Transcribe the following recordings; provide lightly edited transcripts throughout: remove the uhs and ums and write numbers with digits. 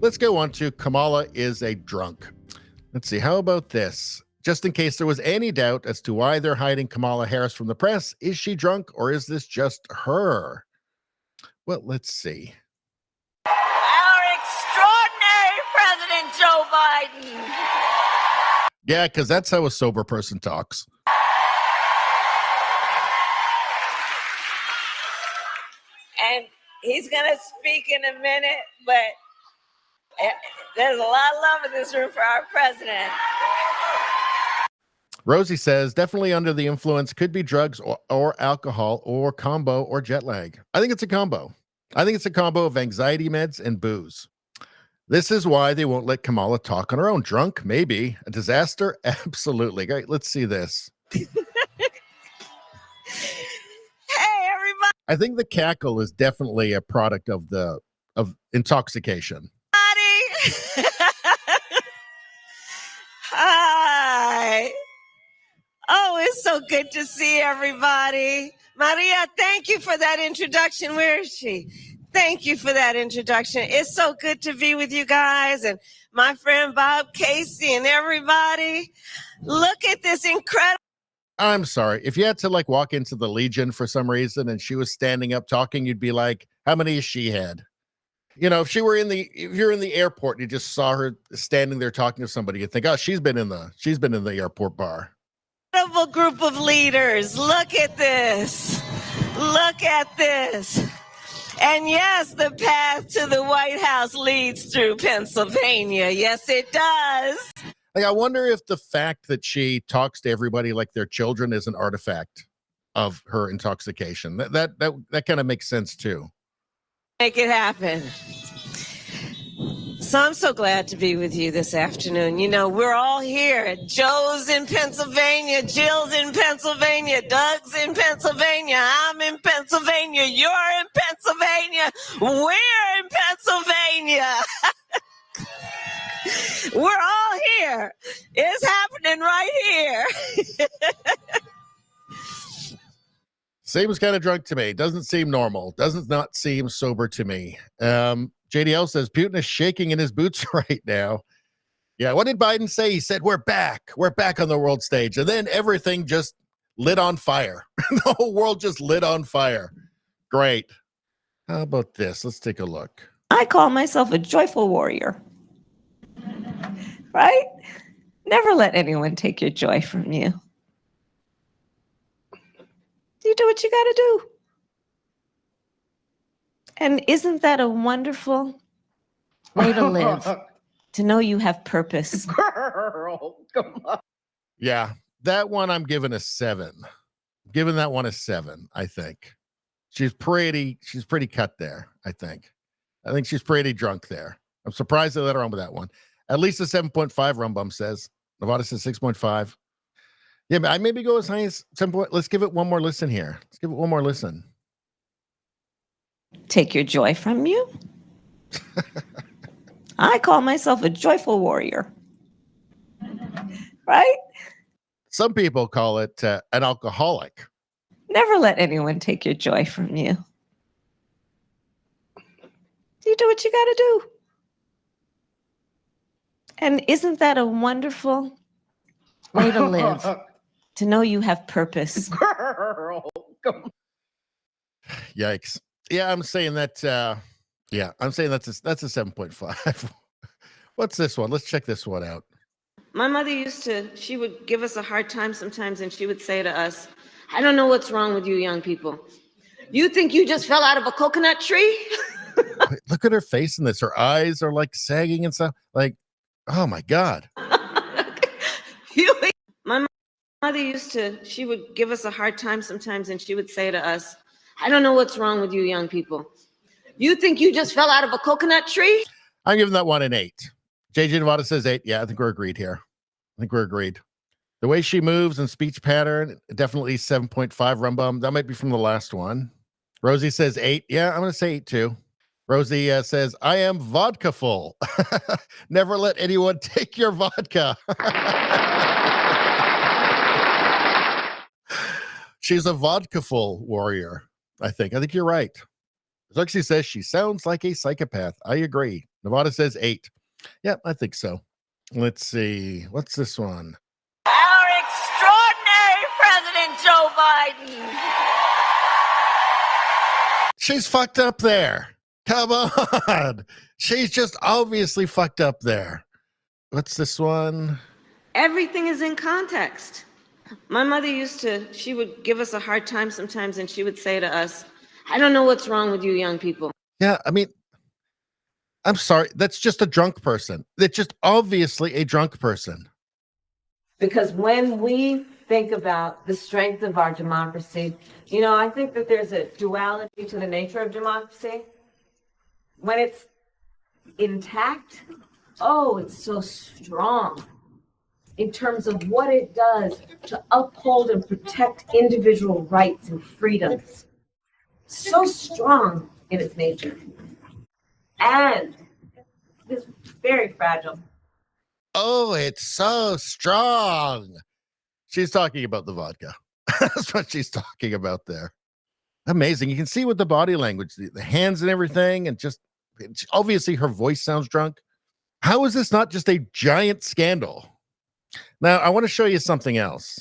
Let's go on to Kamala is a drunk. Let's see. How about this? Just in case there was any doubt as to why they're hiding Kamala Harris from the press, is she drunk or is this just her? Well, let's see. Our extraordinary President Joe Biden. Yeah, because that's how a sober person talks. And he's going to speak in a minute, but there's a lot of love in this room for our president. Rosie says, definitely under the influence, could be drugs or alcohol or combo or jet lag. I think it's a combo. I think it's a combo of anxiety meds and booze. This is why they won't let Kamala talk on her own. Drunk? Maybe. A disaster? Absolutely. Great. Let's see this. Hey, everybody. I think the cackle is definitely a product of intoxication. Hi. Oh, it's so good to see everybody. Maria, thank you for that introduction. Where is she? Thank you for that introduction. It's so good to be with you guys and my friend Bob Casey and everybody. Look at this incredible. I'm sorry. If you had to walk into the Legion for some reason and she was standing up talking, you'd be like, how many has she had? You know, if you're in the airport and you just saw her standing there talking to somebody, you'd think, oh, she's been in the airport bar. Incredible group of leaders. Look at this. Look at this. And yes, the path to the White House leads through Pennsylvania. Yes, it does. I wonder if the fact that she talks to everybody like they're children is an artifact of her intoxication. That kind of makes sense too. Make it happen. So I'm so glad to be with you this afternoon. You know, we're all here. Joe's in Pennsylvania, Jill's in Pennsylvania, Doug's in Pennsylvania, I'm in Pennsylvania, you're in Pennsylvania, we're in Pennsylvania. We're all here. It's happening right here. Seems kind of drunk to me. Doesn't seem normal. Doesn't not seem sober to me. JDL says Putin is shaking in his boots right now. Yeah, what did Biden say? He said, we're back. We're back on the world stage. And then everything just lit on fire. The whole world just lit on fire. Great. How about this? Let's take a look. I call myself a joyful warrior. Right? Never let anyone take your joy from you. You do what you got to do. And isn't that a wonderful way to live? To know you have purpose. Girl, come on. Yeah, that one I'm giving a 7. Giving that one a 7, I think. She's pretty cut there, I think. I think she's pretty drunk there. I'm surprised they let her on with that one. At least a 7.5, Rumbum says. Nevada says 6.5. Yeah, I maybe go as high as 7. Let's give it one more listen here. Let's give it one more listen. Take your joy from you? I call myself a joyful warrior. Right? Some people call it an alcoholic. Never let anyone take your joy from you. You do what you got to do. And isn't that a wonderful way to live? To know you have purpose. Girl, come on. Yikes. Yeah, I'm saying that. I'm saying that's a 7.5. What's this one? Let's check this one out. My mother she would give us a hard time sometimes, and she would say to us, I don't know what's wrong with you young people. You think you just fell out of a coconut tree? Wait, look at her face in this. Her eyes are sagging and stuff. Oh my God. My mother she would give us a hard time sometimes, and she would say to us, I don't know what's wrong with you young people. You think you just fell out of a coconut tree? I'm giving that one an 8. JJ Nevada says 8. Yeah, I think we're agreed here. I think we're agreed. The way she moves and speech pattern, definitely 7.5 Rumbum. That might be from the last one. Rosie says 8. Yeah, I'm going to say 8 too. Rosie says, I am vodka full. Never let anyone take your vodka. She's a vodka full warrior, I think. I think you're right. Zuxi says she sounds like a psychopath. I agree. Nevada says 8. Yeah, I think so. Let's see. What's this one? Our extraordinary President Joe Biden. She's fucked up there. Come on. She's just obviously fucked up there. What's this one? Everything is in context. My mother she would give us a hard time sometimes, and she would say to us, I don't know what's wrong with you young people. Yeah, I mean, I'm sorry. That's just a drunk person. That's just obviously a drunk person. Because when we think about the strength of our democracy, I think that there's a duality to the nature of democracy. When it's intact, it's so strong in terms of what it does to uphold and protect individual rights and freedoms. So strong in its nature. And it's very fragile. Oh, it's so strong. She's talking about the vodka. That's what she's talking about there. Amazing. You can see with the body language, the hands and everything, and just obviously her voice sounds drunk. How is this not just a giant scandal? Now, I want to show you something else.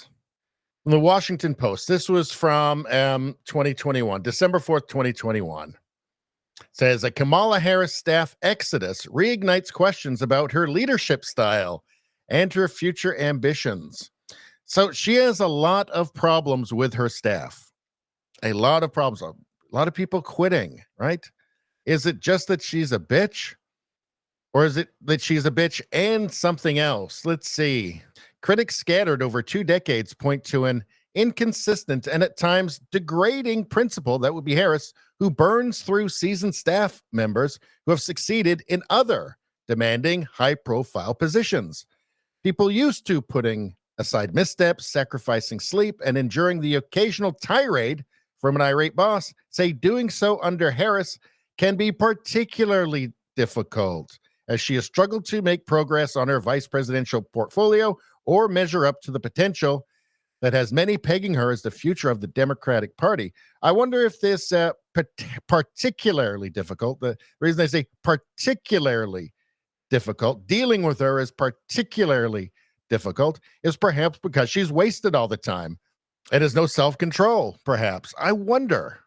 From the Washington Post. This was from 2021, December 4th, 2021. It says a Kamala Harris staff exodus reignites questions about her leadership style and her future ambitions. So she has a lot of problems with her staff. A lot of problems. A lot of people quitting, right? Is it just that she's a bitch? Or is it that she's a bitch and something else? Let's see. Critics scattered over 2 decades point to an inconsistent and at times degrading principal, that would be Harris, who burns through seasoned staff members who have succeeded in other demanding high-profile positions. People used to putting aside missteps, sacrificing sleep, and enduring the occasional tirade from an irate boss say doing so under Harris can be particularly difficult, as she has struggled to make progress on her vice presidential portfolio or measure up to the potential that has many pegging her as the future of the Democratic Party. I wonder if this particularly difficult, the reason I say particularly difficult, dealing with her is particularly difficult, is perhaps because she's wasted all the time and has no self-control, perhaps. I wonder.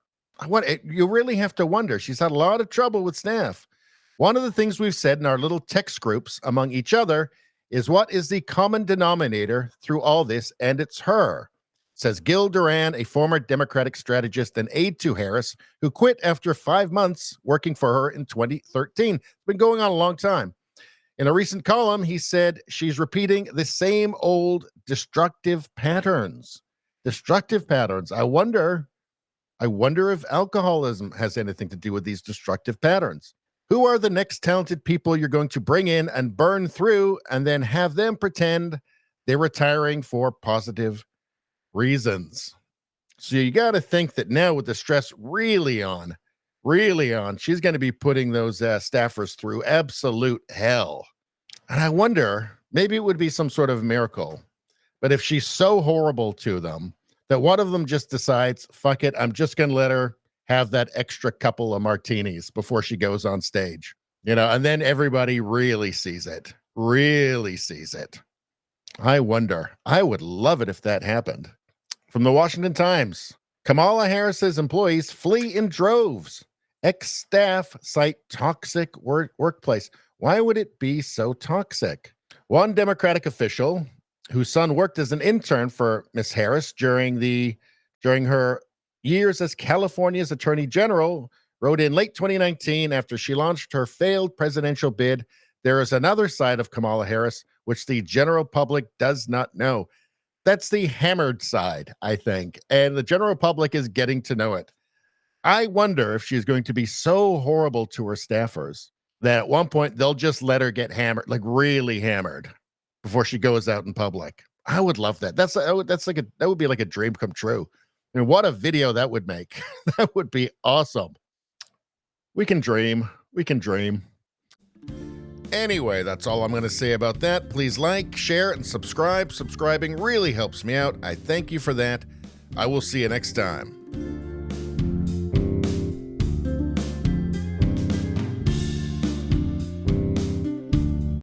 You really have to wonder. She's had a lot of trouble with staff. One of the things we've said in our little text groups among each other is what is the common denominator through all this, and it's her, says Gil Duran, a former Democratic strategist and aide to Harris, who quit after 5 months working for her in 2013. It's been going on a long time. In a recent column, he said she's repeating the same old destructive patterns. Destructive patterns. I wonder if alcoholism has anything to do with these destructive patterns. Who are the next talented people you're going to bring in and burn through and then have them pretend they're retiring for positive reasons? So you got to think that now with the stress really on, she's going to be putting those staffers through absolute hell. And I wonder, maybe it would be some sort of miracle, but if she's so horrible to them that one of them just decides, fuck it, I'm just going to let her have that extra couple of martinis before she goes on stage, and then everybody really sees it. I wonder. I would love it if that happened. From the Washington Times, Kamala Harris's employees flee in droves. Ex-staff cite toxic workplace. Why would it be so toxic? One Democratic official whose son worked as an intern for Miss Harris during her years as California's Attorney General wrote in late 2019 after she launched her failed presidential bid, there is another side of Kamala Harris which the general public does not know. That's the hammered side, I think, and the general public is getting to know it. I wonder if she's going to be so horrible to her staffers that at one point they'll just let her get hammered, like really hammered, before she goes out in public. I would love that. That would be like a dream come true. I mean, what a video that would make. That would be awesome. We can dream. Anyway, that's all I'm going to say about that. Please like, share, and subscribe. Subscribing really helps me out. I thank you for that. I will see you next time.